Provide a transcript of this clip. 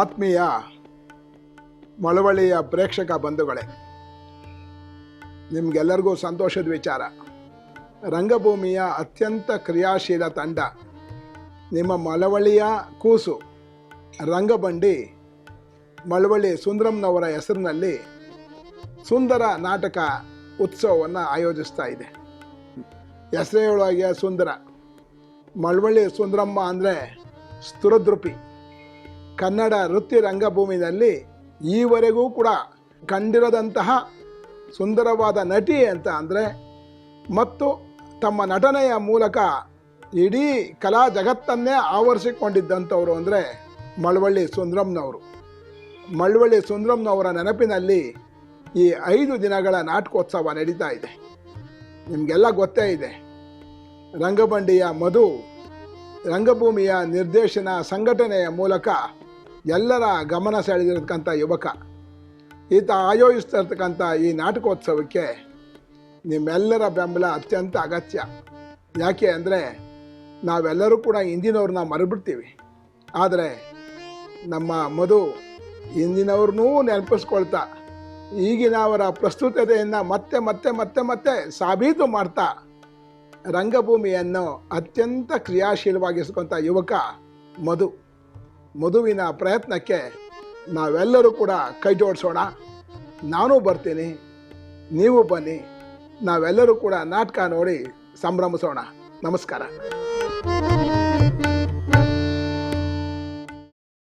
ಆತ್ಮೀಯ ಮಳವಳ್ಳಿಯ ಪ್ರೇಕ್ಷಕ ಬಂಧುಗಳೇ, ನಿಮಗೆಲ್ಲರಿಗೂ ಸಂತೋಷದ ವಿಚಾರ. ರಂಗಭೂಮಿಯ ಅತ್ಯಂತ ಕ್ರಿಯಾಶೀಲ ತಂಡ ನಿಮ್ಮ ಮಳವಳ್ಳಿಯ ಕೂಸು ರಂಗಬಂಡಿ ಮಳವಳ್ಳಿ ಸುಂದರಂನವರ ಹೆಸರಿನಲ್ಲಿ ಸುಂದರ ನಾಟಕ ಉತ್ಸವವನ್ನು ಆಯೋಜಿಸ್ತಾ ಇದೆ. ಹೆಸರೊಳಗೆ ಸುಂದರ. ಮಳವಳ್ಳಿ ಸುಂದರಮ್ಮ ಅಂದರೆ ಸ್ತುರದೃಪಿ. ಕನ್ನಡ ವೃತ್ತಿ ರಂಗಭೂಮಿನಲ್ಲಿ ಈವರೆಗೂ ಕೂಡ ಕಂಡಿರದಂತಹ ಸುಂದರವಾದ ನಟಿ ಅಂತ ಅಂದರೆ, ಮತ್ತು ತಮ್ಮ ನಟನೆಯ ಮೂಲಕ ಇಡೀ ಕಲಾ ಜಗತ್ತನ್ನೇ ಆವರಿಸಿಕೊಂಡಿದ್ದಂಥವ್ರು ಅಂದರೆ ಮಳವಳ್ಳಿ ಸುಂದರಂನವರು. ಮಳವಳ್ಳಿ ಸುಂದರಂನವರ ನೆನಪಿನಲ್ಲಿ ಈ 5 ದಿನಗಳ ನಾಟಕೋತ್ಸವ ನಡೀತಾ ಇದೆ. ನಿಮಗೆಲ್ಲ ಗೊತ್ತೇ ಇದೆ. ರಂಗಬಂಡಿಯ ಮಧು ರಂಗಭೂಮಿಯ ನಿರ್ದೇಶನ ಸಂಘಟನೆಯ ಮೂಲಕ ಎಲ್ಲರ ಗಮನ ಸೆಳೆದಿರತಕ್ಕಂಥ ಯುವಕ. ಈತ ಆಯೋಜಿಸ್ತಾ ಇರ್ತಕ್ಕಂಥ ಈ ನಾಟಕೋತ್ಸವಕ್ಕೆ ನಿಮ್ಮೆಲ್ಲರ ಬೆಂಬಲ ಅತ್ಯಂತ ಅಗತ್ಯ. ಯಾಕೆ ಅಂದರೆ ನಾವೆಲ್ಲರೂ ಕೂಡ ಹಿಂದಿನವ್ರನ್ನ ಮರೆಬಿಡ್ತೀವಿ. ಆದರೆ ನಮ್ಮ ಮಧು ಹಿಂದಿನವ್ರನ್ನೂ ನೆನಪಿಸ್ಕೊಳ್ತಾ ಈಗಿನವರ ಪ್ರಸ್ತುತತೆಯನ್ನು ಮತ್ತೆ ಮತ್ತೆ ಮತ್ತೆ ಮತ್ತೆ ಸಾಬೀತು ಮಾಡ್ತಾ ರಂಗಭೂಮಿಯನ್ನು ಅತ್ಯಂತ ಕ್ರಿಯಾಶೀಲವಾಗಿಸ್ಕೊಂಥ ಯುವಕ ಮಧುವಿನ ಪ್ರಯತ್ನಕ್ಕೆ ನಾವೆಲ್ಲರೂ ಕೂಡ ಕೈ ಜೋಡಿಸೋಣ. ನಾನು ಬರ್ತೀನಿ, ನೀವು ಬನ್ನಿ, ನಾವೆಲ್ಲರೂ ಕೂಡ ನಾಟಕ ನೋಡಿ ಸಂಭ್ರಮಿಸೋಣ. ನಮಸ್ಕಾರ.